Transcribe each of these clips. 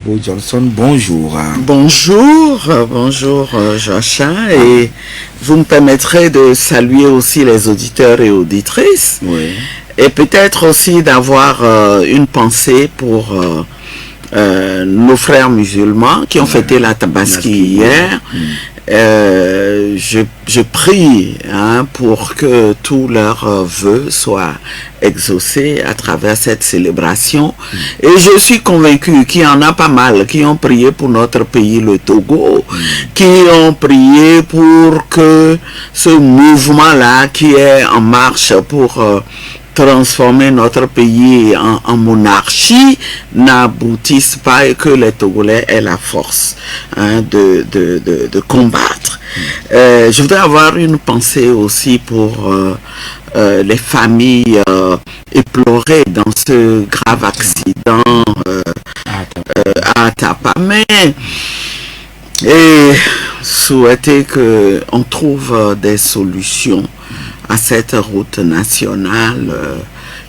Johnson, bonjour. Bonjour Joachim, et vous me permettrez de saluer aussi les auditeurs et auditrices, Oui. et peut-être aussi d'avoir une pensée pour nos frères musulmans qui ont fêté la Tabaski hier. Je prie pour que tous leurs vœux soient exaucés à travers cette célébration. Et je suis convaincu qu'il y en a pas mal qui ont prié pour notre pays, le Togo, qui ont prié pour que ce mouvement-là qui est en marche pour transformer notre pays en monarchie n'aboutisse pas et que les Togolais aient la force de combattre. Je voudrais avoir une pensée aussi pour les familles éplorées dans ce grave accident à Tapamé, et souhaiter qu'on trouve des solutions à cette route nationale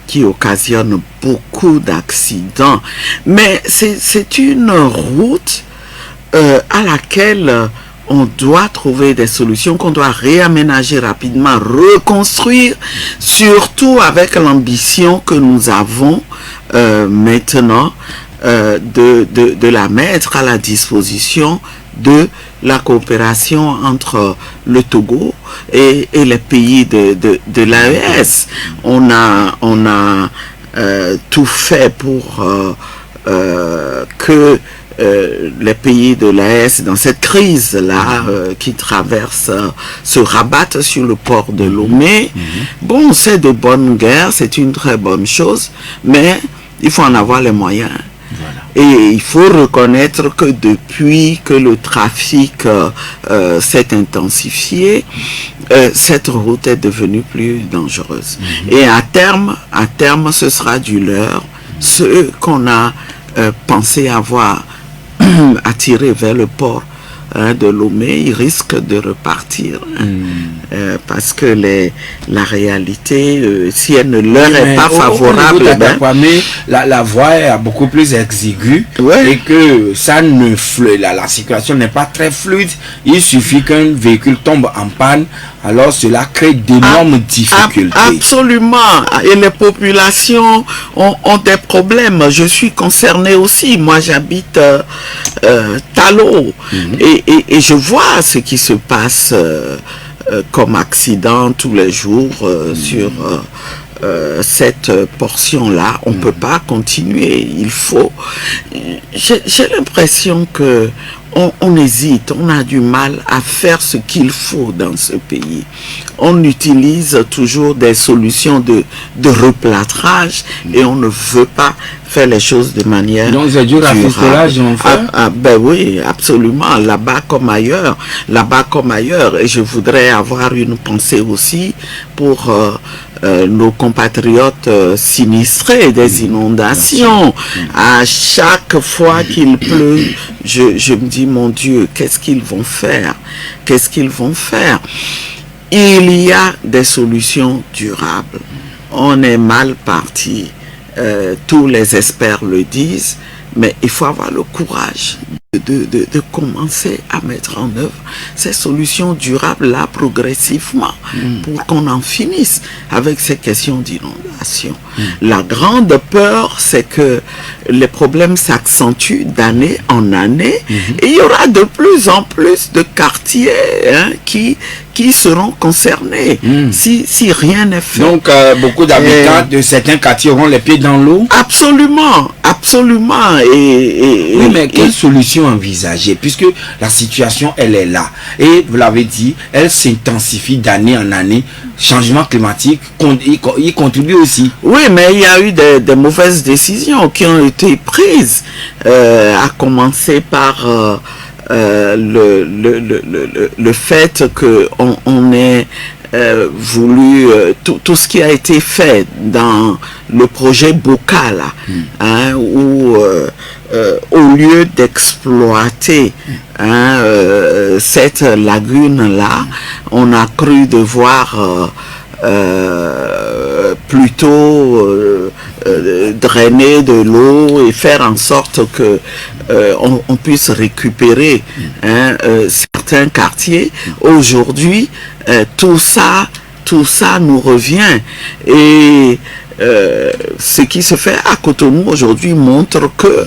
qui occasionne beaucoup d'accidents. Mais c'est une route à laquelle on doit trouver des solutions, qu'on doit réaménager rapidement, reconstruire, surtout avec l'ambition que nous avons maintenant de la mettre à la disposition de la coopération entre le Togo et les pays de l'AES. On a tout fait pour que les pays de l'AES, dans cette crise-là qui traverse, se rabattent sur le port de Lomé. Bon, c'est de bonne guerre, c'est une très bonne chose, mais il faut en avoir les moyens. Voilà. Et il faut reconnaître que depuis que le trafic s'est intensifié, cette route est devenue plus dangereuse. Et à terme, ce sera du leurre. Ceux qu'on a pensé avoir attirés vers le port de Lomé, ils risquent de repartir parce que la réalité, si elle ne leur est pas favorable, la voie est beaucoup plus exiguë, et que ça ne la situation n'est pas très fluide. Il suffit qu'un véhicule tombe en panne, alors cela crée d'énormes difficultés. Absolument. Et les populations ont des problèmes. Je suis concerné aussi. Moi, j'habite Talo. Et je vois ce qui se passe comme accident tous les jours sur cette portion-là. On ne peut pas continuer. Il faut... J'ai l'impression que on hésite, on a du mal à faire ce qu'il faut dans ce pays. On utilise toujours des solutions de replâtrage et on ne veut pas faire les choses de manière donc c'est du rafistolage en fait. Ben oui, absolument, là-bas comme ailleurs, et je voudrais avoir une pensée aussi pour nos compatriotes sinistrés des inondations. À chaque fois qu'il pleut, je me dis, mon Dieu, qu'est-ce qu'ils vont faire? Il y a des solutions durables. On est mal parti. Tous les experts le disent, mais il faut avoir le courage de commencer à mettre en œuvre ces solutions durables-là progressivement pour qu'on en finisse avec ces questions d'inondation. La grande peur, c'est que les problèmes s'accentuent d'année en année et il y aura de plus en plus de quartiers qui seront concernés si rien n'est fait. Donc beaucoup d'habitants de certains quartiers auront les pieds dans l'eau. Absolument. Oui, mais quelle solution envisager, puisque la situation elle est là et vous l'avez dit, elle s'intensifie d'année en année. Changement climatique y contribue aussi. Oui, mais il y a eu des mauvaises décisions qui ont été prises, à commencer par le fait qu'on ait voulu tout ce qui a été fait dans le projet Boka là, où au lieu d'exploiter cette lagune là, on a cru devoir plutôt drainer de l'eau et faire en sorte que on puisse récupérer certains quartiers. Aujourd'hui, tout ça nous revient, et ce qui se fait à Cotonou aujourd'hui montre que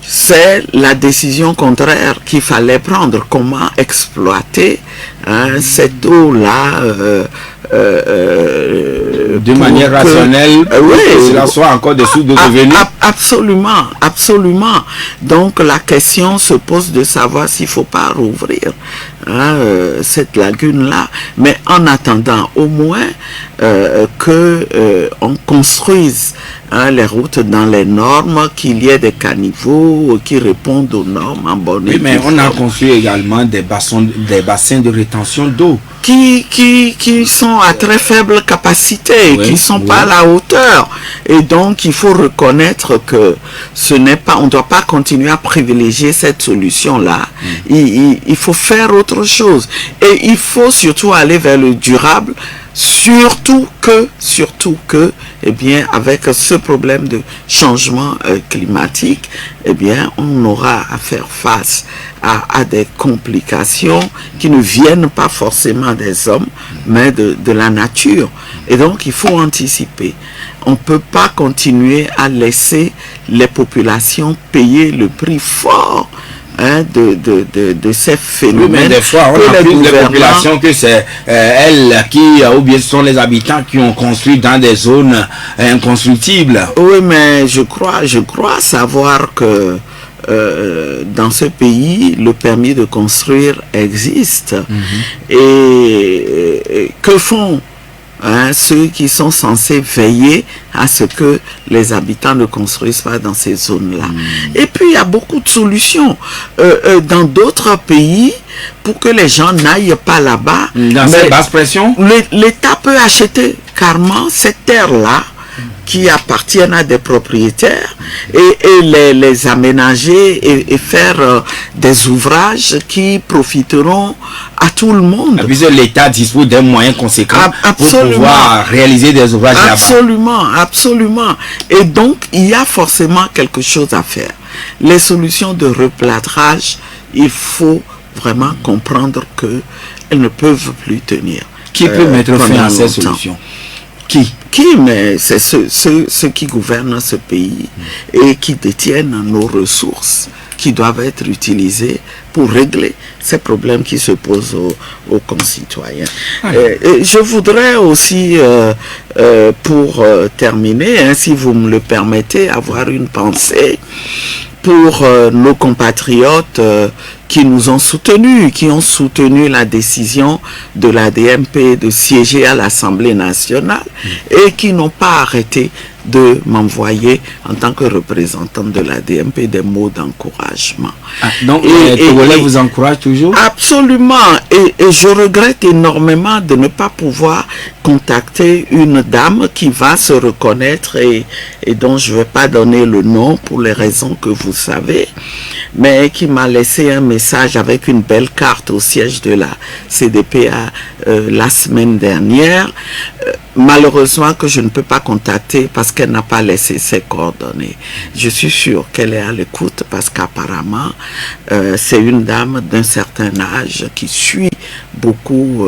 c'est la décision contraire qu'il fallait prendre. Comment exploiter cette eau-là de manière rationnelle, que cela soit encore des sources de revenus. Absolument, absolument. Donc la question se pose de savoir s'il ne faut pas rouvrir cette lagune-là. Mais en attendant, au moins on construise les routes dans les normes, qu'il y ait des caniveaux qui répondent aux normes en bonne et due forme. Mais on a construit également des bassins de rétention d'eau qui sont à très faible capacité, qui ne sont pas à la hauteur. Et donc, il faut reconnaître que ce n'est pas, on ne doit pas continuer à privilégier cette solution-là. Il faut faire autre chose. Et il faut surtout aller vers le durable, surtout que, eh bien, avec ce problème de changement climatique, eh bien, on aura à faire face à des complications qui ne viennent pas forcément des hommes, mais de la nature. Et donc, il faut anticiper. On ne peut pas continuer à laisser les populations payer le prix fort de ces phénomènes. Oui, mais des fois, on a plus de population que c'est elles qui, ou bien ce sont les habitants qui ont construit dans des zones inconstructibles. Oui, mais je crois savoir que dans ce pays, le permis de construire existe. Et que font ceux qui sont censés veiller à ce que les habitants ne construisent pas dans ces zones-là. Et puis, il y a beaucoup de solutions. Dans d'autres pays, pour que les gens n'aillent pas là-bas, dans cette basse pression, l'État peut acheter carrément cette terre-là qui appartiennent à des propriétaires et les aménager et faire des ouvrages qui profiteront à tout le monde. Puisque l'État dispose d'un moyen conséquent pour pouvoir réaliser des ouvrages là-bas. Absolument, absolument. Et donc, il y a forcément quelque chose à faire. Les solutions de replâtrage, il faut vraiment comprendre qu'elles ne peuvent plus tenir. Qui peut mettre fin à ces solutions? Qui? Mais c'est ceux qui gouvernent ce pays et qui détiennent nos ressources qui doivent être utilisées pour régler ces problèmes qui se posent aux concitoyens. Je voudrais aussi, pour terminer, si vous me le permettez, avoir une pensée pour nos compatriotes qui nous ont soutenus, qui ont soutenu la décision de l'ADMP de siéger à l'Assemblée nationale et qui n'ont pas arrêté de m'envoyer en tant que représentant de l'ADMP des mots d'encouragement. Donc les Togolais vous encouragent toujours? Absolument. Et je regrette énormément de ne pas pouvoir contacter une dame qui va se reconnaître et dont je ne vais pas donner le nom pour les raisons que vous savez, mais qui m'a laissé un message avec une belle carte au siège de la CDPA la semaine dernière. Malheureusement que je ne peux pas contacter parce qu'elle n'a pas laissé ses coordonnées. Je suis sûr qu'elle est à l'écoute parce qu'apparemment c'est une dame d'un certain âge qui suit beaucoup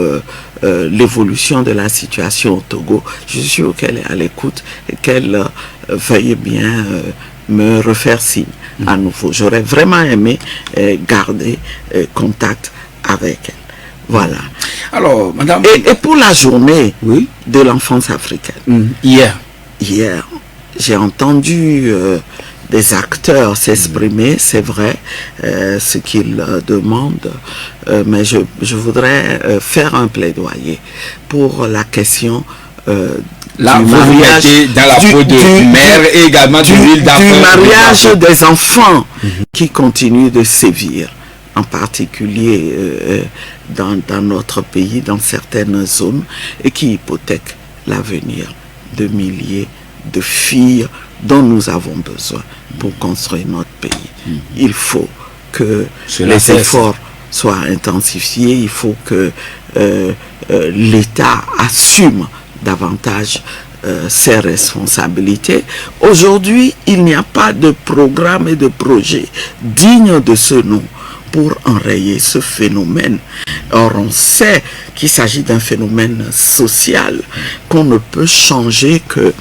l'évolution de la situation au Togo. Je suis sûr qu'elle est à l'écoute et qu'elle veuille bien me refaire signe à nouveau. J'aurais vraiment aimé garder contact avec elle. Voilà. Alors, madame... Et pour la journée de l'enfance africaine, hier, j'ai entendu des acteurs s'exprimer, c'est vrai, ce qu'ils demandent, mais je voudrais faire un plaidoyer pour la question là, vous mettez dans la peau de mère et également du mariage des enfants qui continuent de sévir, en particulier dans notre pays, dans certaines zones, et qui hypothèquent l'avenir de milliers de filles dont nous avons besoin pour construire notre pays. Il faut que les efforts soient intensifiés, il faut que l'État assume davantage ses responsabilités. Aujourd'hui, il n'y a pas de programme et de projet digne de ce nom pour enrayer ce phénomène. Or, on sait qu'il s'agit d'un phénomène social qu'on ne peut changer que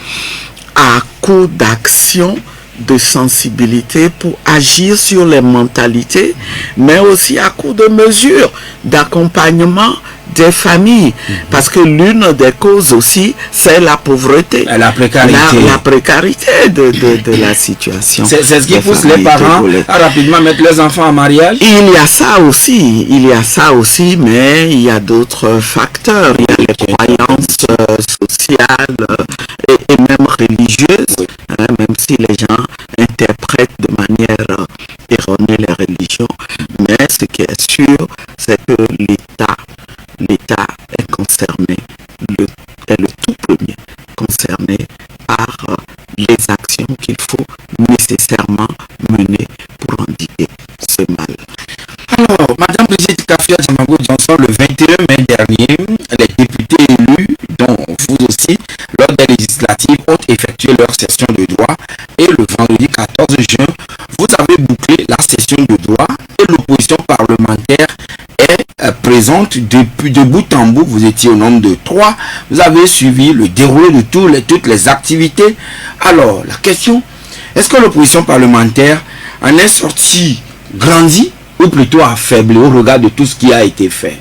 à coup d'action, de sensibilité pour agir sur les mentalités, mais aussi à coup de mesures d'accompagnement des familles, parce que l'une des causes aussi, c'est la pauvreté, la précarité, la précarité de la situation. C'est ce qui pousse les parents à rapidement mettre leurs enfants en mariage. Il y a ça aussi, mais il y a d'autres facteurs. Il y a les croyances sociales et même religieuses, même si les gens interprètent de manière erronée les religions. Mais ce qui est sûr, c'est que l'État est concerné, est le tout premier concerné par les actions qu'il faut nécessairement mener pour endiguer ce mal. Alors, Madame Brigitte Kafia Djamago-Johnson, le 21 mai dernier, les députés élus, dont vous aussi, lors des législatives, ont effectué leur session de droit et le vendredi 14 juin, vous avez bouclé la session de droit et l'opposition parlementaire est présente depuis de bout en bout. Vous étiez au nombre de 3. Vous avez suivi le déroulé de toutes les activités. Alors, la question, est-ce que l'opposition parlementaire en est sortie grandie ou plutôt affaiblie au regard de tout ce qui a été fait?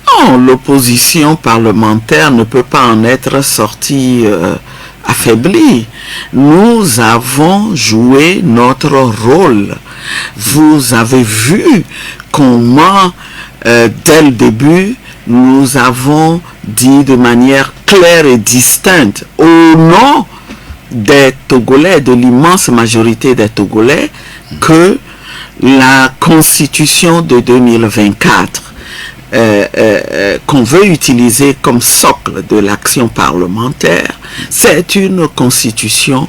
Non, l'opposition parlementaire ne peut pas en être sortie affaiblie. Nous avons joué notre rôle. Vous avez vu comment, dès le début, nous avons dit de manière claire et distincte, au nom des Togolais, de l'immense majorité des Togolais, que la Constitution de 2024 qu'on veut utiliser comme socle de l'action parlementaire, c'est une constitution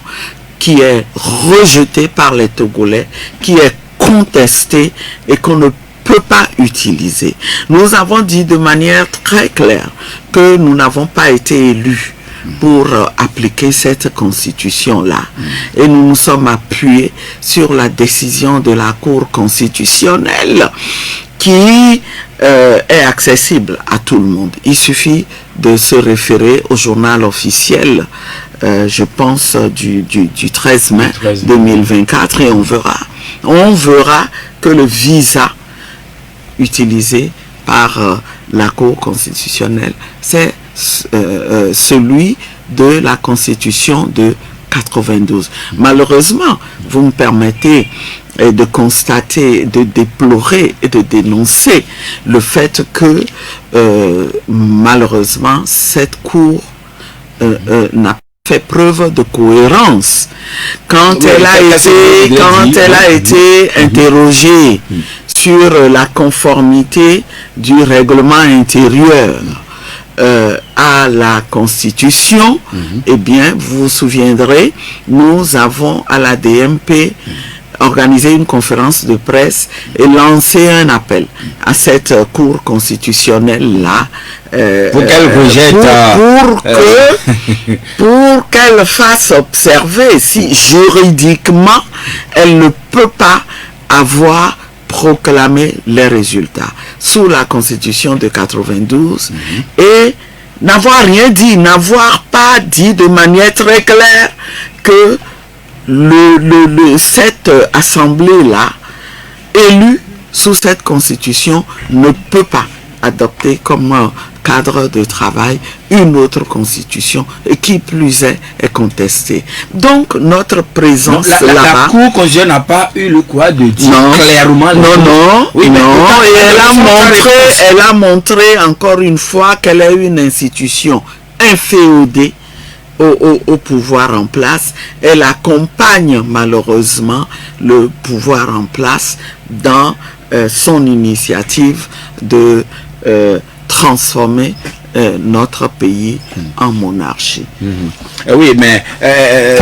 qui est rejetée par les Togolais, qui est contestée et qu'on ne peut pas utiliser. Nous avons dit de manière très claire que nous n'avons pas été élus pour appliquer cette constitution-là. Et nous nous sommes appuyés sur la décision de la Cour constitutionnelle qui est accessible à tout le monde. Il suffit de se référer au journal officiel, je pense, du 13 mai 2024 et on verra que le visa utilisé par la Cour constitutionnelle, c'est celui de la Constitution de 92. Malheureusement, vous me permettez de constater, de déplorer et de dénoncer le fait que malheureusement cette Cour n'a fait preuve de cohérence quand elle a été interrogée sur la conformité du règlement intérieur à la Constitution. Eh bien, vous vous souviendrez, nous avons à la DMP organisé une conférence de presse et lancé un appel à cette Cour constitutionnelle-là pour qu'elle rejette pour qu'elle fasse observer si juridiquement elle ne peut pas avoir proclamé les résultats sous la Constitution de 92 et n'avoir rien dit, n'avoir pas dit de manière très claire que cette assemblée-là, élue sous cette constitution, ne peut pas adopter comme cadre de travail une autre constitution et qui plus est contestée. Donc notre présence la Cour constitutionnelle n'a pas eu le courage de dire clairement. Et elle a montré encore une fois qu'elle est une institution inféodée au pouvoir en place. Elle accompagne malheureusement le pouvoir en place dans son initiative de transformer notre pays en monarchie. Oui, mais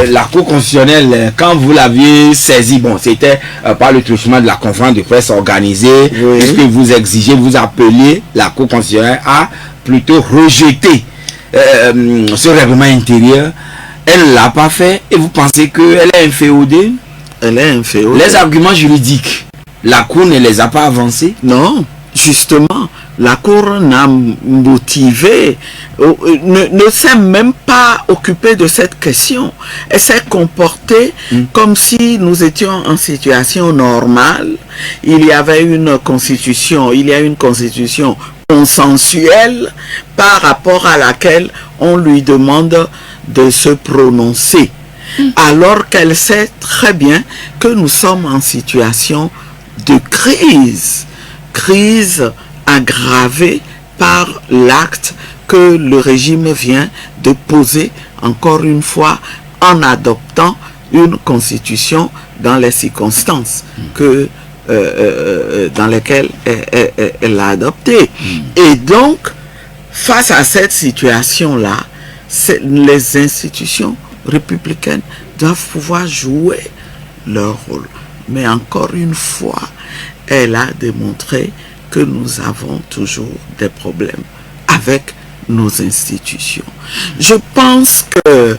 la Cour constitutionnelle, quand vous l'aviez saisi, bon, c'était par le truchement de la conférence de presse organisée, puisque vous exigez, vous appelez la Cour constitutionnelle à plutôt rejeter ce règlement intérieur, elle ne l'a pas fait et vous pensez qu'elle est inféodée? Elle est inféodée. Les arguments juridiques, la Cour ne les a pas avancés? Non, justement, la Cour n'a motivé, ne s'est même pas occupée de cette question. Elle s'est comportée comme si nous étions en situation normale. Il y avait une constitution, il y a une constitution consensuelle par rapport à laquelle on lui demande de se prononcer. Alors qu'elle sait très bien que nous sommes en situation de crise aggravée par l'acte que le régime vient de poser encore une fois en adoptant une constitution dans les circonstances dans lesquelles elle l'a adoptée. Et donc, face à cette situation-là, les institutions républicaines doivent pouvoir jouer leur rôle. Mais encore une fois, elle a démontré que nous avons toujours des problèmes avec nos institutions. Je pense que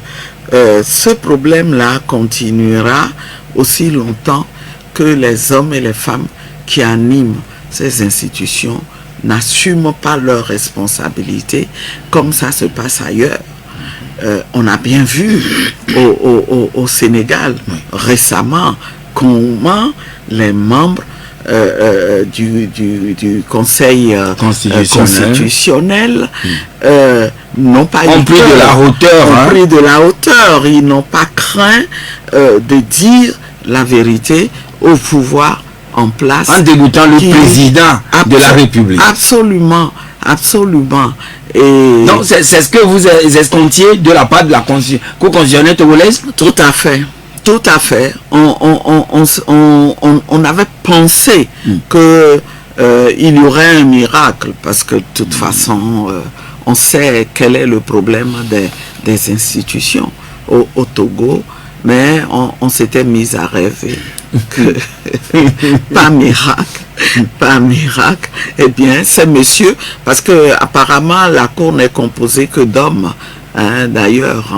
ce problème-là continuera aussi longtemps que les hommes et les femmes qui animent ces institutions n'assument pas leurs responsabilités comme ça se passe ailleurs. On a bien vu au Sénégal récemment comment les membres du Conseil constitutionnel n'ont pas pris de la hauteur. Pris de la hauteur. Ils n'ont pas craint de dire la vérité au pouvoir en place. En dégoûtant le président de la République. Absolument, absolument. Et donc c'est ce que vous escomptiez de la part de la Cour constitutionnelle togolaise? Tout à fait. Tout à fait. On avait pensé que il y aurait un miracle parce que de toute façon, on sait quel est le problème des institutions au Togo, mais on s'était mis à rêver que pas miracle. Eh bien, ces messieurs, parce que apparemment la Cour n'est composée que d'hommes. D'ailleurs,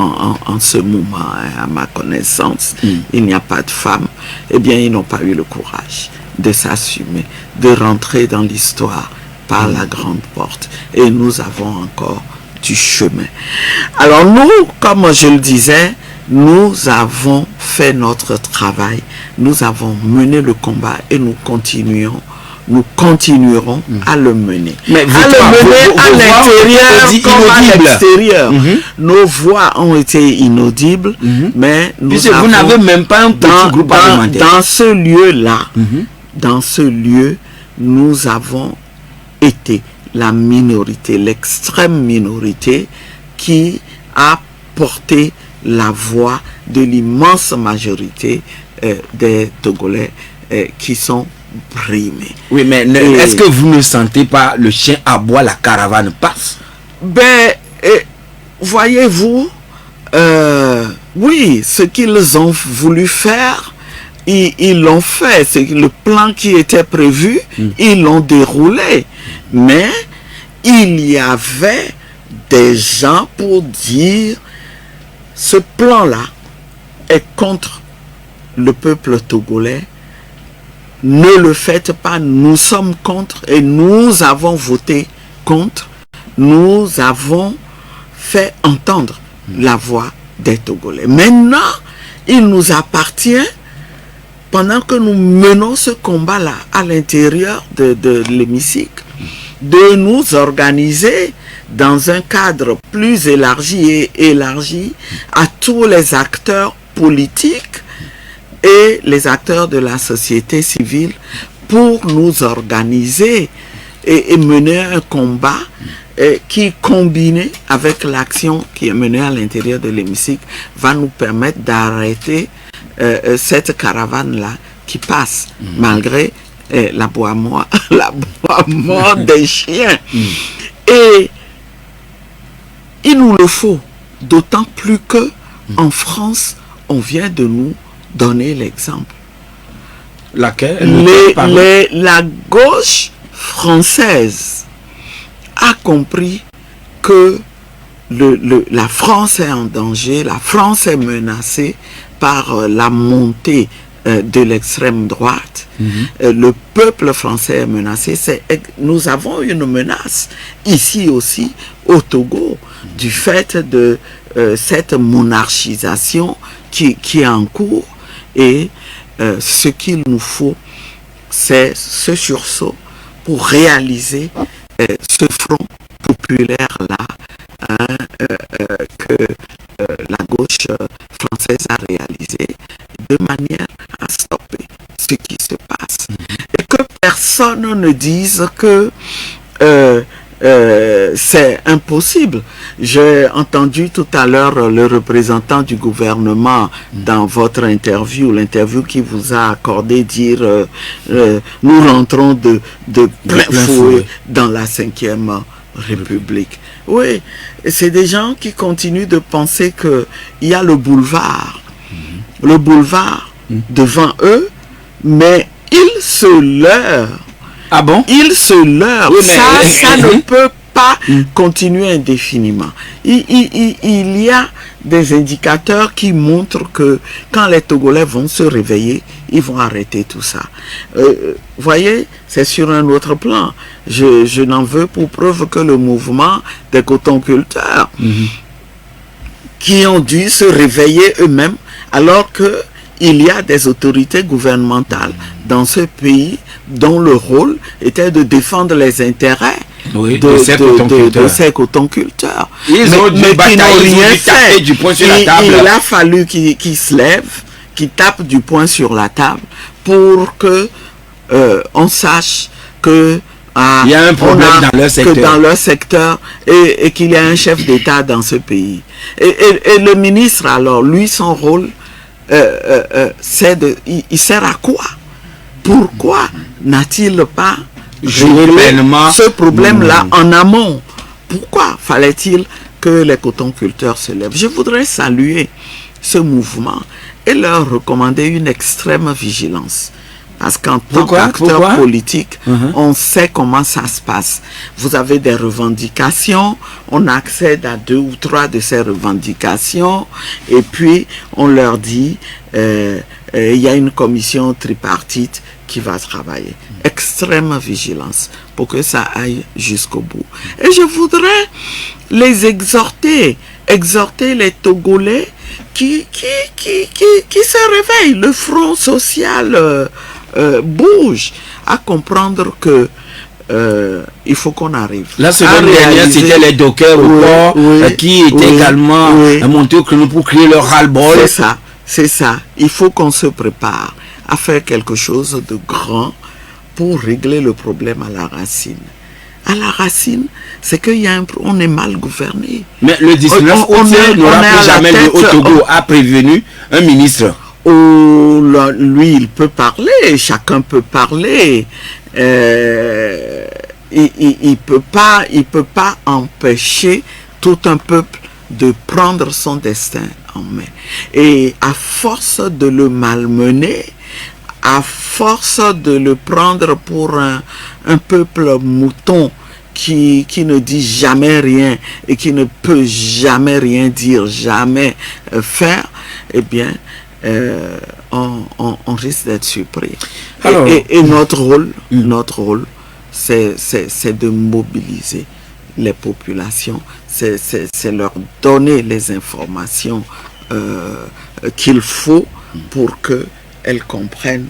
en ce moment, à ma connaissance, il n'y a pas de femmes. Eh bien, ils n'ont pas eu le courage de s'assumer, de rentrer dans l'histoire par la grande porte. Et nous avons encore du chemin. Alors nous, comme je le disais, nous avons fait notre travail. Nous avons mené le combat et nous continuerons à le mener. Mais à l'intérieur comme à l'extérieur. Nos voix ont été inaudibles, mais vous n'avez même pas un petit groupe parlementaire. Dans ce lieu, nous avons été la minorité, l'extrême minorité qui a porté la voix de l'immense majorité des Togolais qui sont brimés. Oui, mais est-ce que vous ne sentez pas le chien aboie, la caravane passe? Ben, voyez-vous, oui, ce qu'ils ont voulu faire, ils l'ont fait. C'est le plan qui était prévu, ils l'ont déroulé. Mais il y avait des gens pour dire ce plan-là est contre le peuple togolais. Ne le faites pas, nous sommes contre et nous avons voté contre. Nous avons fait entendre la voix des Togolais. Maintenant, il nous appartient, pendant que nous menons ce combat-là à l'intérieur de l'hémicycle, de nous organiser dans un cadre plus élargi à tous les acteurs politiques et les acteurs de la société civile pour nous organiser et mener un combat qui, combiné avec l'action qui est menée à l'intérieur de l'hémicycle, va nous permettre d'arrêter cette caravane-là qui passe malgré l'aboiement des chiens. Et il nous le faut, d'autant plus que en France, on vient de nous donner l'exemple. Laquelle? La gauche française a compris que la France est en danger, la France est menacée par la montée de l'extrême droite. Le peuple français est menacé. Nous avons une menace ici aussi au Togo du fait de cette monarchisation qui est en cours, et ce qu'il nous faut, c'est ce sursaut pour réaliser ce front populaire-là que la gauche française a réalisé de manière à stopper ce qui se passe. Et que personne ne dise que c'est impossible. J'ai entendu tout à l'heure le représentant du gouvernement dans votre interview, l'interview qui vous a accordé, dire nous rentrons de plein fouet dans la 5e République. Oui, c'est des gens qui continuent de penser qu'il y a le boulevard devant eux, mais ils se leurrent. Ah bon? Ils se leurrent. Oui, ça ne peut pas continuer indéfiniment. Il y a des indicateurs qui montrent que quand les Togolais vont se réveiller, ils vont arrêter tout ça. Voyez, c'est sur un autre plan. Je n'en veux pour preuve que le mouvement des cotonculteurs qui ont dû se réveiller eux-mêmes alors que il y a des autorités gouvernementales dans ce pays dont le rôle était de défendre les intérêts de ces cotonculteurs. Ils ont dû batailler, ils ont dû taper du poing sur la table. Il a fallu qu'ils se lèvent, qu'ils tapent du poing sur la table pour que on sache que il y a un problème dans leur secteur et qu'il y a un chef d'État dans ce pays. Et le ministre, alors, lui, son rôle, il sert à quoi? Pourquoi n'a-t-il pas réglé ce problème-là en amont? Pourquoi fallait-il que les cotonculteurs se lèvent? Je voudrais saluer ce mouvement et leur recommander une extrême vigilance. Parce qu'en tant qu'acteur politique, on sait comment ça se passe. Vous avez des revendications, on accède à 2 ou 3 de ces revendications, et puis on leur dit, il y a une commission tripartite qui va travailler. Extrême vigilance pour que ça aille jusqu'au bout. Et je voudrais les exhorter les Togolais qui se réveillent. Le front social bouge, à comprendre que il faut qu'on arrive. La semaine dernière, c'était les dockers au port qui étaient également montés au créneau pour crier leur ras-le-bol. C'est ça. Il faut qu'on se prépare à faire quelque chose de grand pour régler le problème à la racine. À la racine, c'est qu'on est mal gouverné. Mais le 19 août, n'aura plus jamais le Haut-Togo a prévenu un ministre. Lui, il peut parler, chacun peut parler. Il peut pas empêcher tout un peuple de prendre son destin en main. Et à force de le malmener, à force de le prendre pour un peuple mouton qui ne dit jamais rien et qui ne peut jamais rien dire, jamais faire, eh bien, on risque d'être surpris. Alors, et notre rôle, c'est de mobiliser les populations, c'est leur donner les informations qu'il faut pour qu'elles comprennent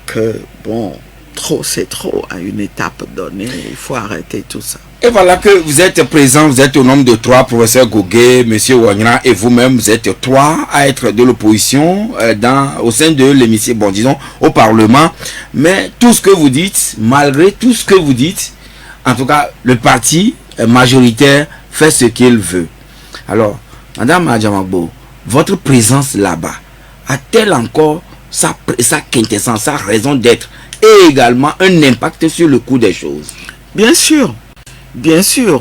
que, bon, trop c'est trop à une étape donnée, il faut arrêter tout ça. Et voilà que vous êtes présent, vous êtes au nombre de 3, professeur Gogué, monsieur Ouangra, et vous-même, vous êtes 3 à être de l'opposition au sein de l'hémicycle, bon, disons, au Parlement. Mais tout ce que vous dites, malgré tout ce que vous dites, en tout cas, le parti majoritaire fait ce qu'il veut. Alors, Madame Adjamagbo, votre présence là-bas a-t-elle encore sa quintessence, sa raison d'être, et également un impact sur le cours des choses? Bien sûr,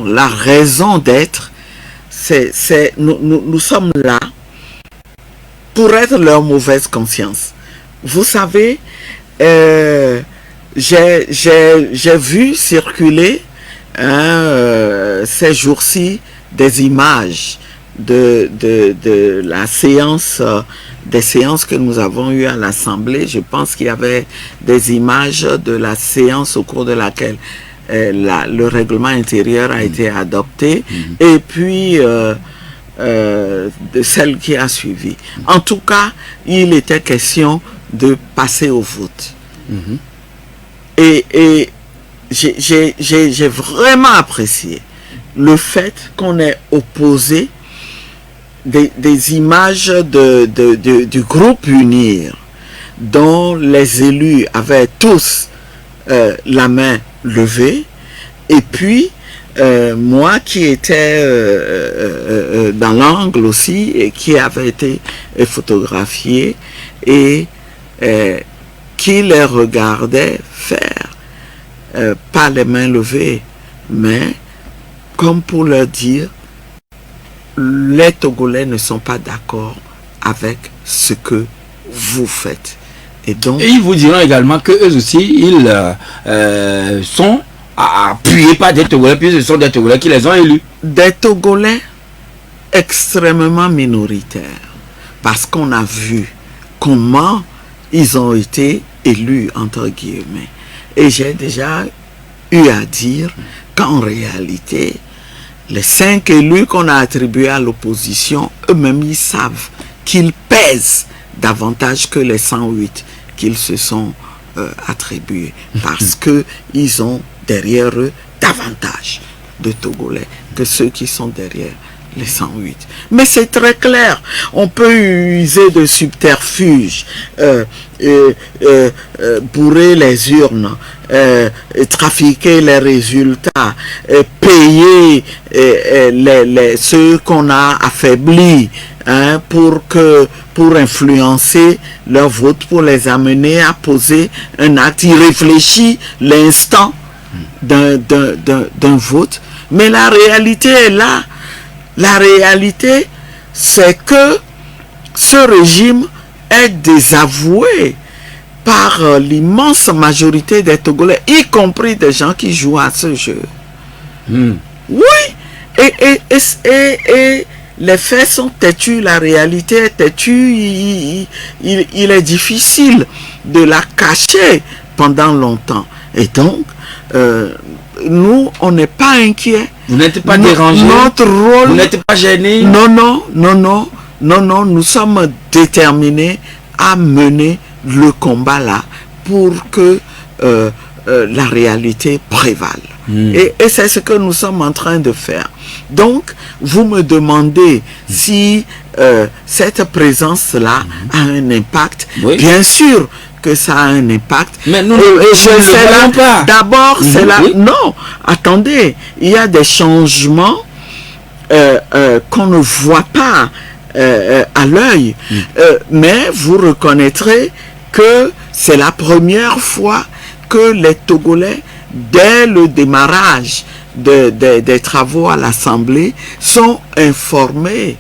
la raison d'être, nous sommes là pour être leur mauvaise conscience. Vous savez, j'ai vu circuler ces jours-ci des images de la séance, des séances que nous avons eues à l'Assemblée. Je pense qu'il y avait des images de la séance au cours de laquelle le règlement intérieur a été adopté, et puis de celle qui a suivi. En tout cas, il était question de passer au vote. Et j'ai vraiment apprécié le fait qu'on ait opposé des images du groupe UNIR, dont les élus avaient tous la main levée, et puis moi qui étais dans l'angle aussi, et qui avait été photographié, et qui les regardait faire, pas les mains levées, mais comme pour leur dire, les Togolais ne sont pas d'accord avec ce que vous faites. Et donc, et ils vous diront également que eux aussi, ils sont appuyés par des Togolais, puis ce sont des Togolais qui les ont élus. Des Togolais extrêmement minoritaires, parce qu'on a vu comment ils ont été élus, entre guillemets. Et j'ai déjà eu à dire qu'en réalité, les 5 élus qu'on a attribués à l'opposition, eux-mêmes, ils savent qu'ils pèsent davantage que les 108 qu'ils se sont attribués, parce qu'ils ont derrière eux davantage de Togolais que ceux qui sont derrière les 108. Mais c'est très clair, on peut user de subterfuges, bourrer les urnes, trafiquer les résultats, payer ceux qu'on a affaiblis, pour influencer leur vote, pour les amener à poser un acte irréfléchi l'instant d'un vote. Mais la réalité est là. La réalité, c'est que ce régime est désavoué par l'immense majorité des Togolais, y compris des gens qui jouent à ce jeu. Oui, et les faits sont têtus, la réalité est têtue, il est difficile de la cacher pendant longtemps. Et donc, nous, on n'est pas inquiets. Vous n'êtes pas dérangé. Notre rôle... Vous n'êtes pas gêné. Non, nous sommes déterminés à mener le combat là pour que la réalité prévale. Et c'est ce que nous sommes en train de faire. Donc, vous me demandez si cette présence-là a un impact. Oui. Bien sûr que ça a un impact. Mais nous, je ne le voyons pas. D'abord, c'est là. Oui. Non, attendez, il y a des changements qu'on ne voit pas à l'œil. Mais vous reconnaîtrez que c'est la première fois que les Togolais, dès le démarrage des travaux à l'Assemblée, sont informés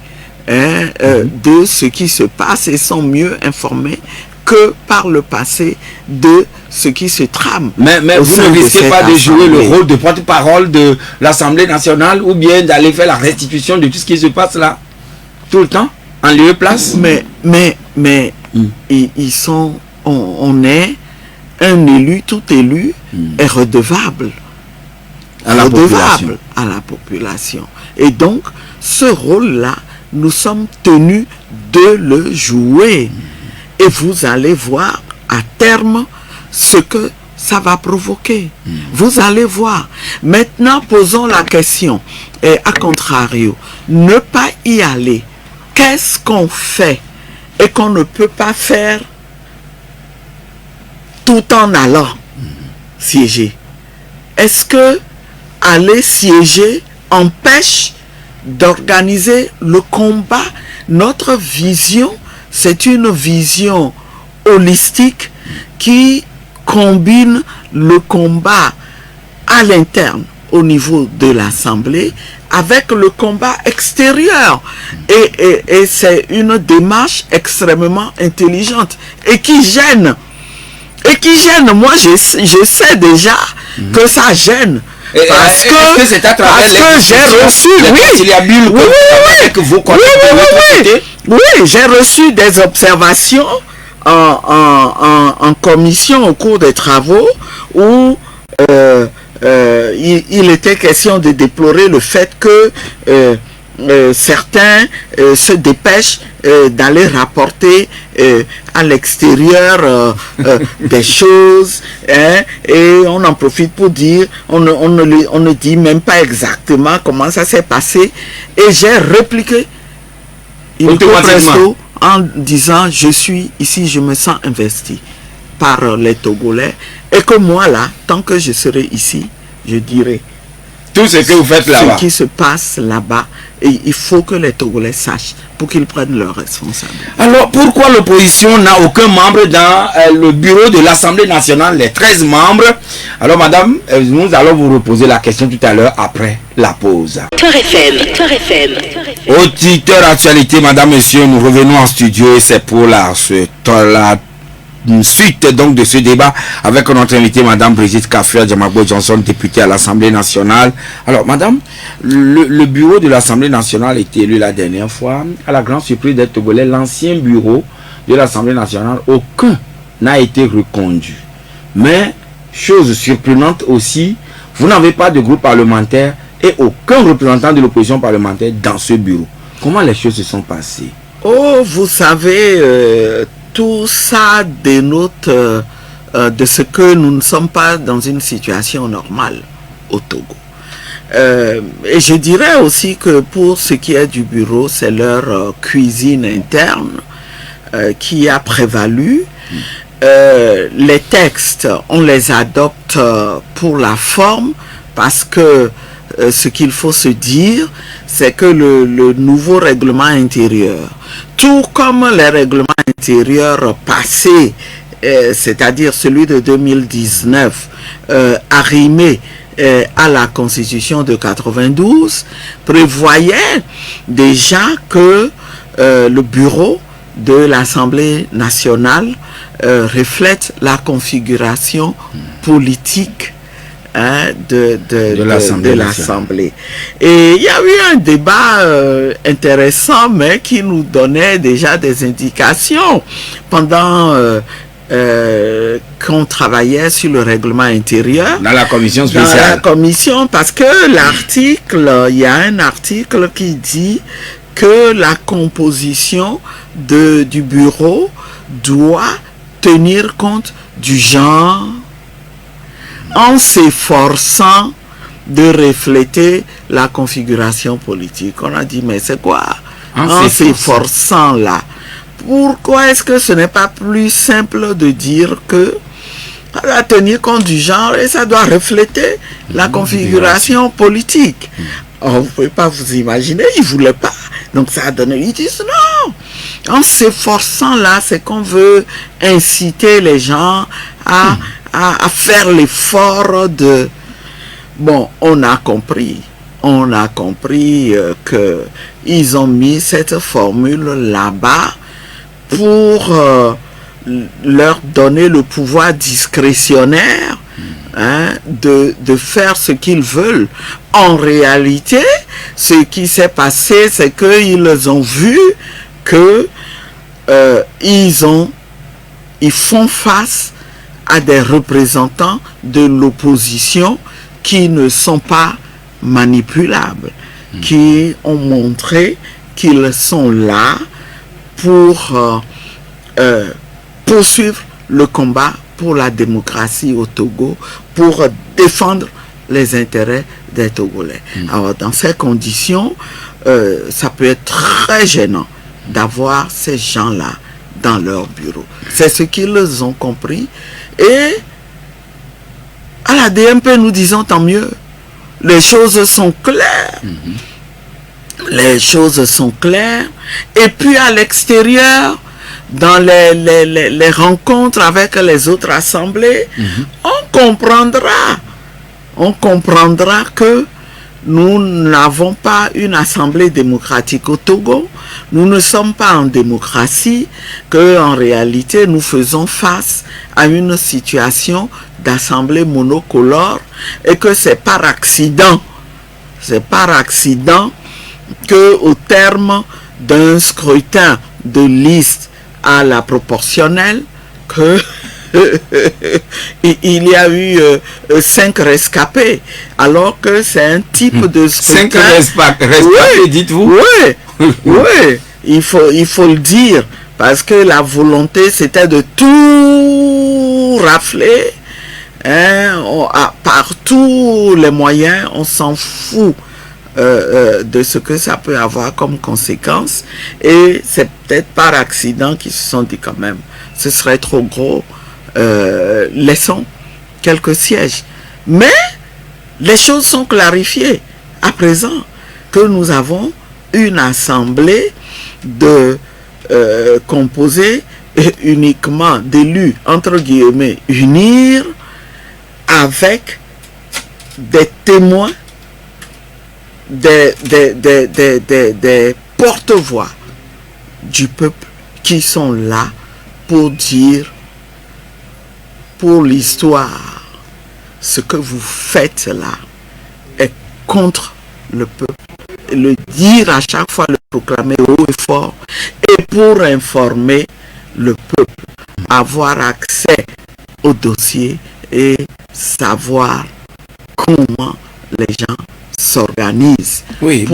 de ce qui se passe et sont mieux informés que par le passé de ce qui se trame. Mais vous ne risquez pas de jouer le rôle de porte-parole de l'Assemblée nationale, ou bien d'aller faire la restitution de tout ce qui se passe là, tout le temps, en lieu et place? Mais ils sont... On est un élu, tout élu est redevable. À la population. Et donc, ce rôle-là, nous sommes tenus de le jouer. Et vous allez voir à terme ce que ça va provoquer. Vous allez voir. Maintenant, posons la question. Et à contrario, ne pas y aller. Qu'est-ce qu'on fait et qu'on ne peut pas faire tout en allant siéger? Est-ce que aller siéger empêche d'organiser le combat? Notre vision, c'est une vision holistique qui combine le combat à l'interne au niveau de l'Assemblée avec le combat extérieur. Et c'est une démarche extrêmement intelligente et qui gêne. Moi, je sais déjà que ça gêne. Parce que c'est à travers j'ai reçu, oui, j'ai reçu des observations en commission au cours des travaux où il était question de déplorer le fait que certains se dépêchent d'aller rapporter à l'extérieur des choses, hein, et on en profite pour dire, on ne dit même pas exactement comment ça s'est passé, et j'ai répliqué presto en disant je suis ici, je me sens investi par les Togolais, et que moi là, tant que je serai ici, je dirai tout ce que vous faites là-bas, ce qui se passe là-bas, et il faut que les Togolais sachent pour qu'ils prennent leurs responsabilités. Alors pourquoi l'opposition n'a aucun membre dans le bureau de l'Assemblée nationale, les 13 membres? Alors madame, nous allons vous reposer la question tout à l'heure après la pause. Auditeur actualité, madame, monsieur, nous revenons en studio et c'est pour la suite donc de ce débat avec notre invitée madame Brigitte Kafia-Djamagbo Johnson, députée à l'Assemblée nationale. Alors madame, le bureau de l'Assemblée nationale a été élu la dernière fois. À la grande surprise des Togolais, l'ancien bureau de l'Assemblée nationale, aucun n'a été reconduit. Mais, chose surprenante aussi, vous n'avez pas de groupe parlementaire et aucun représentant de l'opposition parlementaire dans ce bureau. Comment les choses se sont passées? Oh, vous savez, tout ça dénote de ce que nous ne sommes pas dans une situation normale au Togo. Et je dirais aussi que pour ce qui est du bureau, c'est leur cuisine interne qui a prévalu. Les textes, on les adopte pour la forme parce que ce qu'il faut se dire, c'est que le nouveau règlement intérieur, tout comme les règlements intérieurs passés, c'est-à-dire celui de 2019, arrimé à la Constitution de 92, prévoyait déjà que le bureau de l'Assemblée nationale reflète la configuration politique de l'Assemblée. Et il y a eu un débat intéressant, mais qui nous donnait déjà des indications pendant qu'on travaillait sur le règlement intérieur. Dans la commission spéciale. Dans la commission, parce que l'article, il y a un article qui dit que la composition du bureau doit tenir compte du genre, en s'efforçant de refléter la configuration politique. On a dit, mais c'est quoi? En s'efforçant là. Pourquoi est-ce que ce n'est pas plus simple de dire que ça doit tenir compte du genre et ça doit refléter la configuration politique? Oh, vous ne pouvez pas vous imaginer, ils ne voulaient pas. Donc ça a donné, ils disent non. En s'efforçant là, c'est qu'on veut inciter les gens à faire l'effort de... Bon, on a compris qu'ils ont mis cette formule là-bas pour leur donner le pouvoir discrétionnaire de faire ce qu'ils veulent. En réalité, ce qui s'est passé, c'est qu'ils ont vu que ils font face à des représentants de l'opposition qui ne sont pas manipulables, qui ont montré qu'ils sont là pour poursuivre le combat pour la démocratie au Togo, pour défendre les intérêts des Togolais. Alors, dans ces conditions, ça peut être très gênant d'avoir ces gens-là dans leur bureau. C'est ce qu'ils ont compris. Et à la DMP, nous disons tant mieux. Les choses sont claires. Les choses sont claires. Et puis à l'extérieur, dans les rencontres avec les autres assemblées, on comprendra que nous n'avons pas une assemblée démocratique au Togo, nous ne sommes pas en démocratie, qu'en réalité nous faisons face à une situation d'assemblée monocolore et que c'est par accident que au terme d'un scrutin de liste à la proportionnelle que il y a eu 5 rescapés, alors que c'est un type de scrutin. 5 rescapés, oui, dites-vous. Oui, il faut le dire, parce que la volonté c'était de tout rafler, hein, par tous les moyens, on s'en fout de ce que ça peut avoir comme conséquence, et c'est peut-être par accident qu'ils se sont dit quand même, ce serait trop gros, laissons quelques sièges. Mais les choses sont clarifiées à présent que nous avons une assemblée composée uniquement d'élus, entre guillemets, unir, avec des témoins, des porte-voix du peuple qui sont là pour dire, pour l'histoire, ce que vous faites là est contre le peuple. Et le dire à chaque fois, le proclamer haut et fort, et pour informer le peuple, avoir accès au dossier et savoir comment les gens s'organisent. Oui,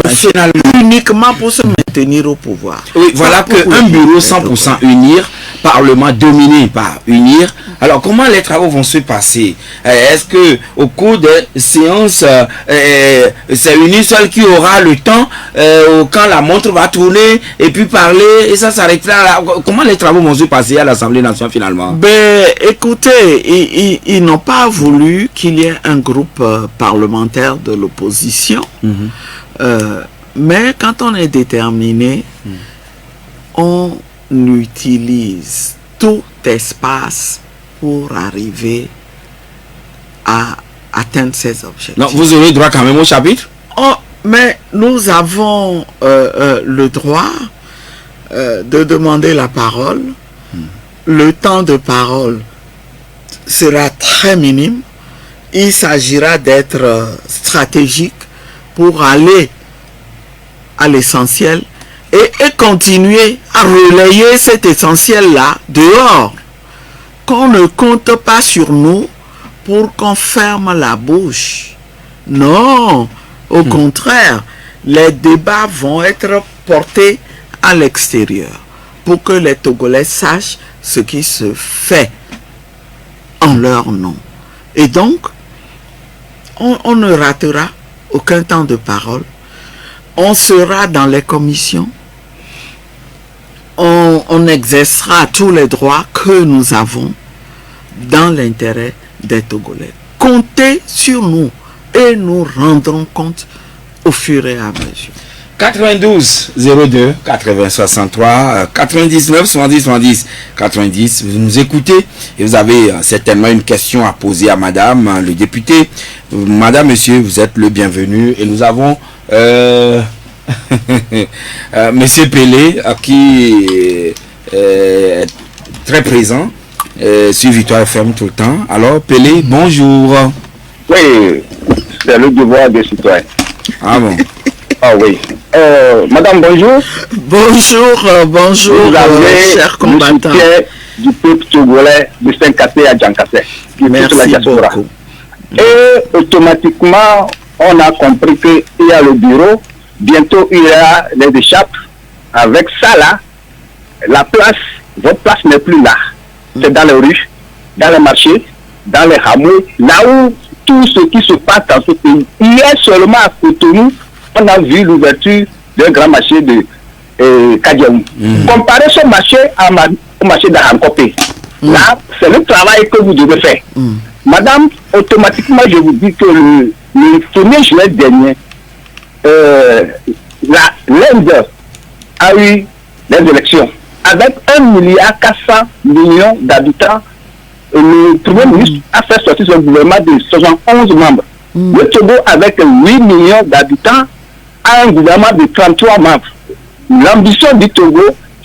uniquement pour se maintenir au pouvoir. Oui, voilà qu'un bureau 100% unir, Parlement dominé par unir. Alors, comment les travaux vont se passer? Est-ce que au cours des séances, c'est unir seul qui aura le temps quand la montre va tourner et puis parler et ça s'arrêtera là? Comment les travaux vont se passer à l'Assemblée nationale finalement? Ben, écoutez, ils n'ont pas voulu qu'il y ait un groupe parlementaire de l'opposition. Mais quand on est déterminé, on utilise tout espace pour arriver à atteindre ces objectifs. Non, vous aurez droit quand même au chapitre? Oh, mais nous avons le droit de demander la parole. Le temps de parole sera très minime. Il s'agira d'être stratégique pour aller à l'essentiel et continuer à relayer cet essentiel-là dehors. Qu'on ne compte pas sur nous pour qu'on ferme la bouche. Non, au contraire, les débats vont être portés à l'extérieur pour que les Togolais sachent ce qui se fait en leur nom. Et donc, on ne ratera aucun temps de parole. On sera dans les commissions. On exercera tous les droits que nous avons dans l'intérêt des Togolais. Comptez sur nous et nous rendrons compte au fur et à mesure. 92 02 80 63 99 70 70 90. Vous nous écoutez et vous avez certainement une question à poser à madame le député. Madame, monsieur, vous êtes le bienvenu et nous avons monsieur Pelé qui est très présent sur Victoire FM tout le temps. Alors Pelé, bonjour. Oui, c'est le devoir des citoyens. Ah bon. Ah oui. Madame, bonjour. Bonjour, chers combattants. Du peuple togolais de Saint-Kassé à Djankassé. Merci beaucoup. Et automatiquement, on a compris qu'il y a le bureau. Bientôt, il y a les échappes. Avec ça, là, la place, votre place n'est plus là. C'est dans les rues, dans les marchés, dans les hameaux, là où tout ce qui se passe dans ce pays. Hier seulement à Cotonou, on a vu l'ouverture d'un grand marché de Kadiaou. Comparez ce marché au marché d'Arankopé. Là, c'est le travail que vous devez faire. Madame, automatiquement, je vous dis que le 1er juillet dernier, l'Inde a eu les élections. Avec 1,4 milliard d'habitants, le Premier ministre a fait sortir son gouvernement de 71 membres. Le Togo, avec 8 millions d'habitants, a un gouvernement de 33 membres. L'ambition du Togo,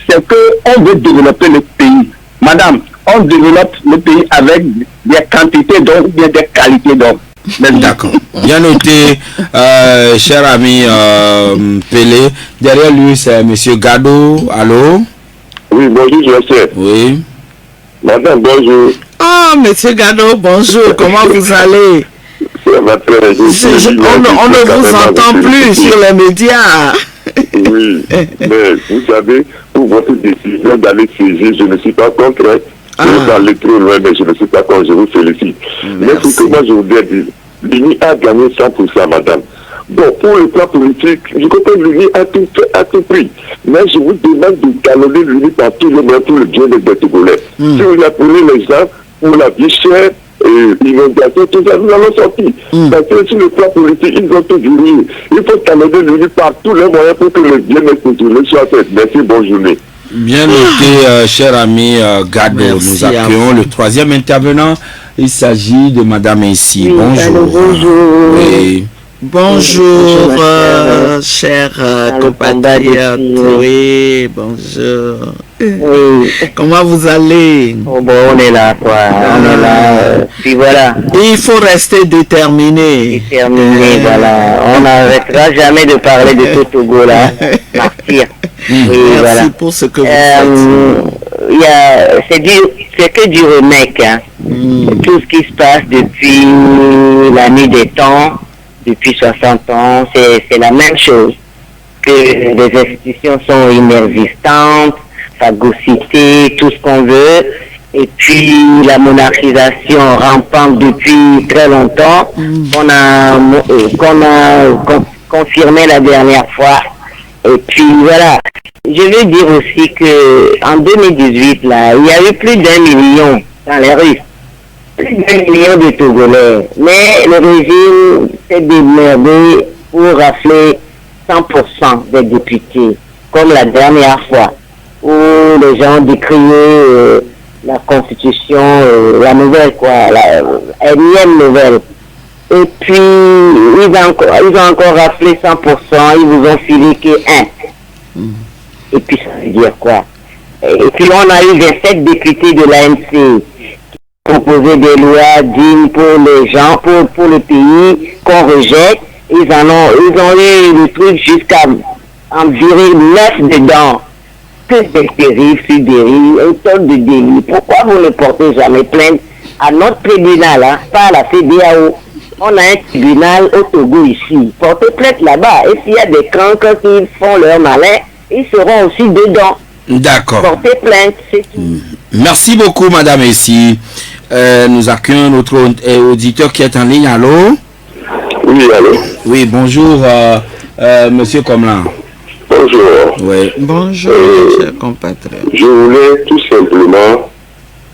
c'est qu'on veut développer le pays. Madame, on développe le pays avec des quantités d'or ou bien des qualités d'or. D'accord. Bien noté, cher ami Pelé. Derrière lui, c'est M. Gado. Allô? Oui, bonjour, Joseph. Oui. Madame, bonjour. Ah, monsieur Gado, bonjour. Comment vous allez? Ça va très bien. On ne vous entend plus sur les médias. Oui, mais vous savez, pour votre décision d'aller saisir, je ne suis pas contre. Je vais parler trop loin, mais je ne suis pas contre. Je vous félicite. Mais ce que moi je voudrais dire, l'UNI a gagné 100%, madame. Bon, pour le plan politique, je comprends que l'UNI a tout fait à tout prix. Mais je vous demande de canonner l'UNI partout le monde pour le bien des Togolais. Si vous appelez les gens pour la vie chère, l'inondation, tout ça, nous allons sortir. Parce que sur le plan politique, ils ont tout viré. Il faut canonner l'UNI par tous les moyens pour que le bien-être togolais soit fait. Merci, bonne journée. Bien noté, cher ami Gado. Merci, nous accueillons le troisième intervenant. Il s'agit de Madame Essi. Oui, Bonjour. Bonjour. Oui. Bonjour, cher compatriote. Oui, bonjour. Oui. Comment vous allez? Oh, bon, on est là, quoi. On est là. Puis voilà. Il faut rester déterminé. Terminé, voilà. On n'arrêtera jamais de parler de ce Togo là. Partir. Oui, Merci voilà. pour ce que vous faites. C'est que du remake. Hein. Tout ce qui se passe depuis la nuit des temps, depuis 60 ans, c'est la même chose. Que les institutions sont inexistantes, phagocytées, tout ce qu'on veut. Et puis la monarchisation rampante depuis très longtemps, qu'on a confirmé la dernière fois. Et puis voilà. Je veux dire aussi que en 2018, là, il y a eu plus d'1 million dans les rues. Plus d'1 million de Togolais. Mais le régime s'est démerdé pour rafler 100% des députés, comme la dernière fois, où les gens décriaient la constitution, la nouvelle quoi, la énième nouvelle. Et puis, ils ont encore raflé 100%, ils vous ont filé que 1. Et puis, ça veut dire quoi? Et puis, on a eu 27 députés de l'ANC qui proposaient des lois dignes pour les gens, pour le pays, qu'on rejette. Ils ont eu le truc jusqu'à en virer 9 dedans. Que des dérives sur dérives, un tonne de délits. Pourquoi vous ne portez jamais plainte à notre tribunal, hein, pas à la CEDEAO? On a un tribunal au Togo ici. Portez plainte là-bas. Et s'il y a des cancres qui font leur malin, ils seront aussi dedans. D'accord. Portez plainte, c'est tout. Merci beaucoup, Madame Essi. Nous accueillons notre auditeur qui est en ligne. Allô? Oui, allô? Oui, bonjour, Monsieur Komlan. Bonjour. Oui. Bonjour, cher compatriote. Je voulais tout simplement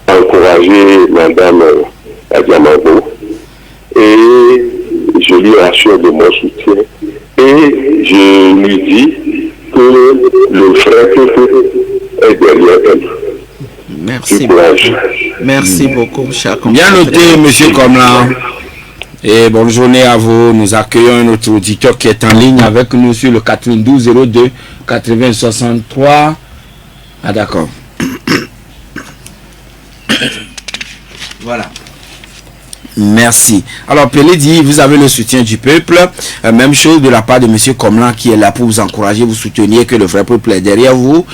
encourager Madame Adiamabo et je lui assure de mon soutien et je lui dis que le frère est derrière elle. Merci beaucoup. Merci beaucoup, cher compatriote. Bien noté, Monsieur Komlan. Et bonne journée à vous. Nous accueillons notre auditeur qui est en ligne avec nous sur le 92 02 80 63. Ah d'accord. Voilà. Merci. Alors Pelé dit, vous avez le soutien du peuple. Même chose de la part de Monsieur Komlan qui est là pour vous encourager, vous soutenir, que le vrai peuple est derrière vous.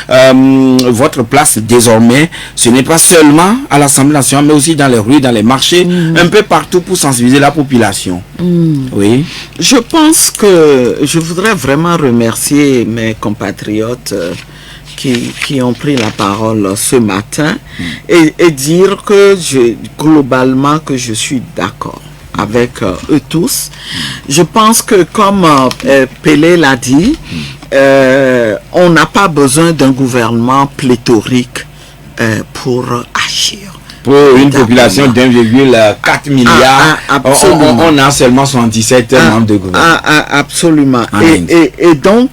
Votre place désormais, ce n'est pas seulement à l'Assemblée nationale, mais aussi dans les rues, dans les marchés, un peu partout pour sensibiliser la population. Oui. Je pense que je voudrais vraiment remercier mes compatriotes qui ont pris la parole ce matin et dire que globalement que je suis d'accord avec eux tous. Je pense que comme Pelé l'a dit, on n'a pas besoin d'un gouvernement pléthorique pour agir. Pour une population d'1,4 milliard, on a seulement 77 membres de gouvernement. Absolument. Et donc,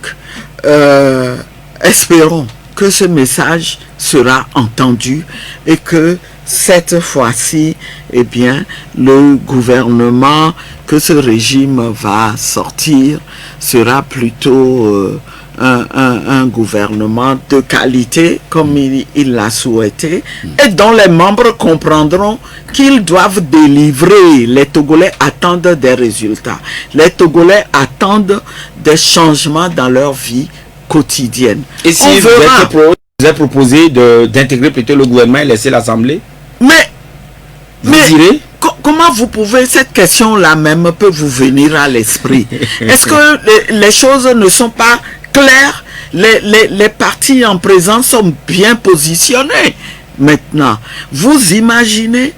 espérons que ce message sera entendu et que cette fois-ci, eh bien, le gouvernement que ce régime va sortir sera plutôt un gouvernement de qualité, comme il l'a souhaité, et dont les membres comprendront qu'ils doivent délivrer. Les Togolais attendent des résultats. Les Togolais attendent des changements dans leur vie quotidienne. Et si vous avez proposé d'intégrer plutôt le gouvernement et laisser l'Assemblée, mais direz comment vous pouvez, cette question-là même peut vous venir à l'esprit? Est-ce que les choses ne sont pas claires? Les partis en présence sont bien positionnés. Maintenant, vous imaginez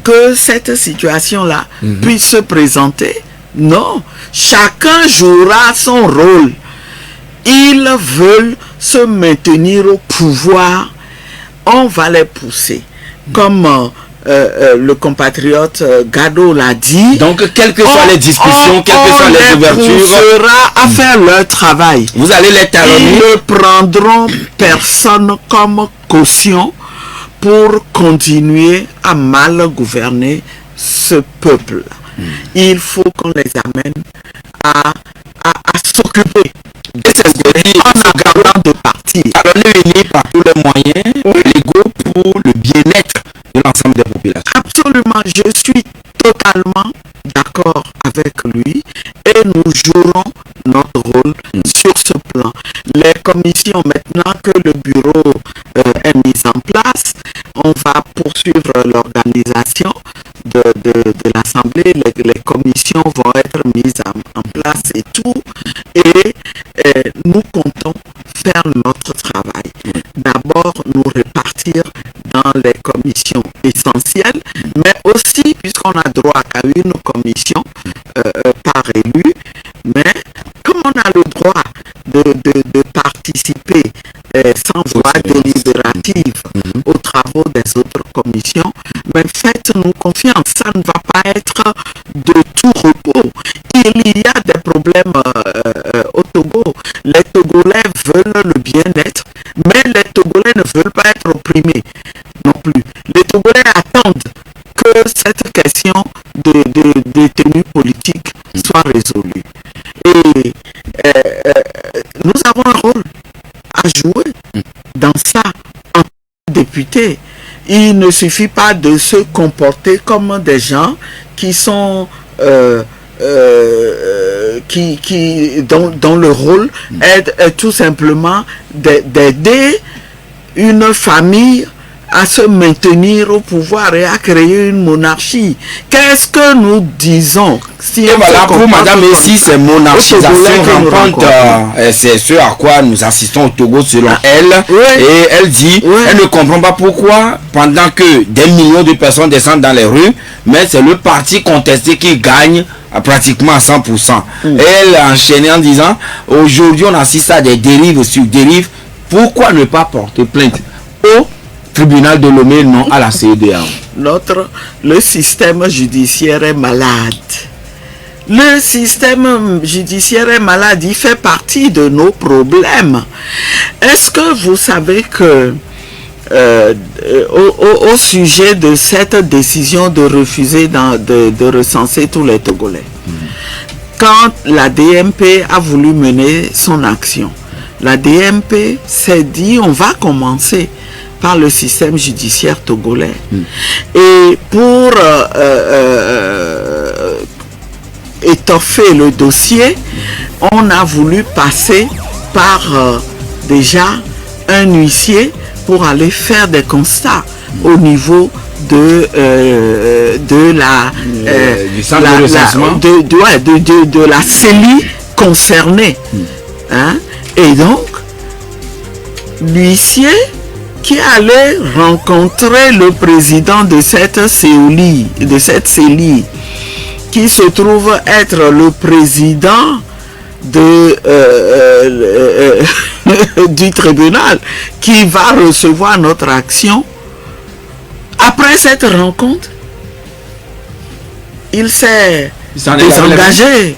que cette situation-là puisse se présenter? Non. Chacun jouera son rôle. Ils veulent se maintenir au pouvoir. On va les pousser. Comme le compatriote Gado l'a dit. Donc, quelles que soient les discussions, quelles que soient les ouvertures, poussera à faire leur travail. Vous allez les talonner. Ils ne prendront personne comme caution pour continuer à mal gouverner ce peuple. Il faut qu'on les amène à s'occuper. Et c'est ce que dit en attendant de partir. Talonner unis par tous les moyens légaux pour le bien-être de l'ensemble des populations. Absolument, je suis totalement d'accord avec lui et nous jouerons notre rôle sur ce plan. Les commissions, maintenant que le bureau est mis en place, on va poursuivre l'organisation de l'Assemblée. Les commissions vont être mises en place et tout. Et nous comptons faire notre travail. D'abord, nous répartir dans les commissions essentielles, mais aussi, puisqu'on a droit à une commission par élu, mais comme on a le droit de participer sans voix délibérative aux travaux des autres commissions, mais faites-nous confiance, ça ne va pas être de tout repos. Il y a des problèmes au Togo. Les Togolais veulent le bien-être, mais les Togolais ne veulent pas être opprimés non plus. Les Togolais attendent que cette question de détenus politiques soit résolue. Et nous avons un rôle à jouer dans ça en député. Il ne suffit pas de se comporter comme des gens qui sont dont le rôle est tout simplement d'aider une famille à se maintenir au pouvoir et à créer une monarchie. Qu'est-ce que nous disons? Si et voilà, pour Madame Messi, c'est monarchisation rampante. C'est ce à quoi nous assistons au Togo selon elle. Et elle dit, elle ne comprend pas pourquoi, pendant que des millions de personnes descendent dans les rues, mais c'est le parti contesté qui gagne pratiquement à 100%. Et elle a enchaîné en disant, aujourd'hui on assiste à des dérives sur dérives. Pourquoi ne pas porter plainte au tribunal de Lomé, non à la CEDEAO? Le système judiciaire est malade. Le système judiciaire est malade, il fait partie de nos problèmes. Est-ce que vous savez que au sujet de cette décision de refuser de recenser tous les Togolais, quand la DMP a voulu mener son action, la DMP s'est dit on va commencer par le système judiciaire togolais. Et pour étoffer le dossier, on a voulu passer par déjà un huissier pour aller faire des constats au niveau de la CELI concernée. Hein? Et donc, l'huissier qui allait rencontrer le président de cette CELI, qui se trouve être le président du tribunal, qui va recevoir notre action. Après cette rencontre, il s'est désengagé.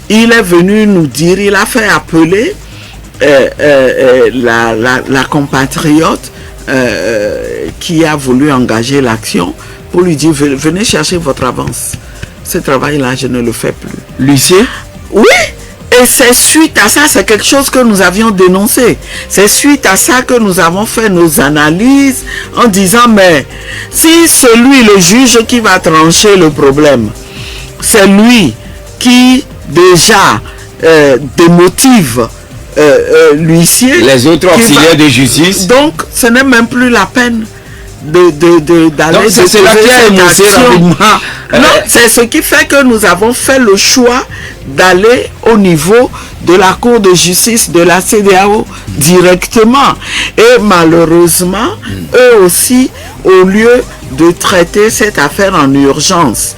Il est venu nous dire, il a fait appeler la compatriote qui a voulu engager l'action pour lui dire, venez chercher votre avance. Ce travail-là, je ne le fais plus. L'huissier? Oui, et c'est suite à ça, c'est quelque chose que nous avions dénoncé. C'est suite à ça que nous avons fait nos analyses en disant, mais si celui, le juge qui va trancher le problème, c'est lui qui déjà démotive l'huissier. Les autres auxiliaires de justice. Donc, ce n'est même plus la peine d'aller. C'est là qui a énoncé rapidement. Non, c'est ce qui fait que nous avons fait le choix d'aller au niveau de la Cour de justice de la CEDEAO directement. Et malheureusement, eux aussi, au lieu de traiter cette affaire en urgence,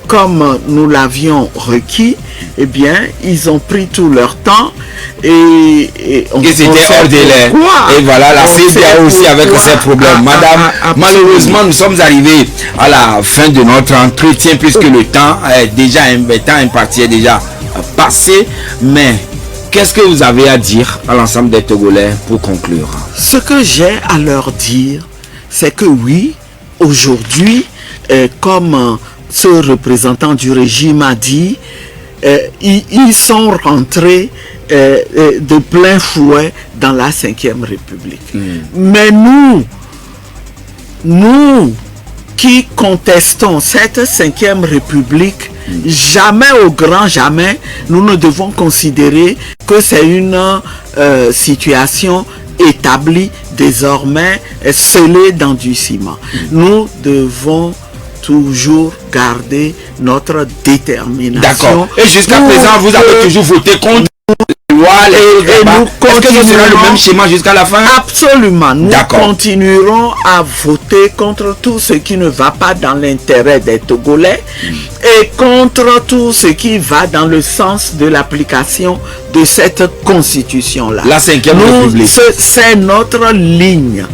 comme nous l'avions requis, eh bien, ils ont pris tout leur temps et c'était hors délai. Et voilà, la CEDEAO aussi avec ses problèmes. Madame, malheureusement, nous sommes arrivés à la fin de notre entretien puisque le temps est déjà imparti, est déjà passé. Mais qu'est-ce que vous avez à dire à l'ensemble des Togolais pour conclure? Ce que j'ai à leur dire, c'est que oui, aujourd'hui, comme ce représentant du régime a dit, ils sont rentrés de plein fouet dans la 5e République. Mais nous qui contestons cette 5e République, jamais au grand jamais, nous ne devons considérer que c'est une situation établie désormais, scellée dans du ciment. Nous devons toujours garder notre détermination. D'accord. Et jusqu'à présent, vous avez toujours voté contre la loi, est-ce que ce sera le même schéma jusqu'à la fin? Absolument. Nous continuerons à voter contre tout ce qui ne va pas dans l'intérêt des Togolais et contre tout ce qui va dans le sens de l'application de cette constitution-là. La 5e République. C'est notre ligne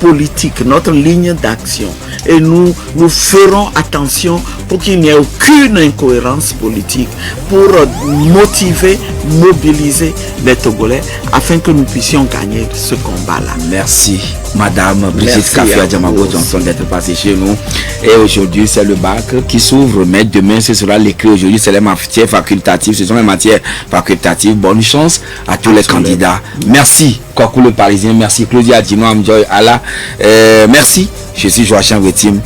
politique, notre ligne d'action. Et nous ferons attention pour qu'il n'y ait aucune incohérence politique, pour motiver, mobiliser les Togolais afin que nous puissions gagner ce combat-là. Merci, Madame Brigitte Kafia-Diamago Johnson d'être passée chez nous. Et aujourd'hui, c'est le bac qui s'ouvre, mais demain, ce sera l'écrit. Aujourd'hui, c'est les matières facultatives. Ce sont les matières facultatives. Bonne chance à tous les candidats. Merci, Kwaku le Parisien. Merci, Claudia Dino Amjoy Allah. Merci. Je suis Joachim Wetim.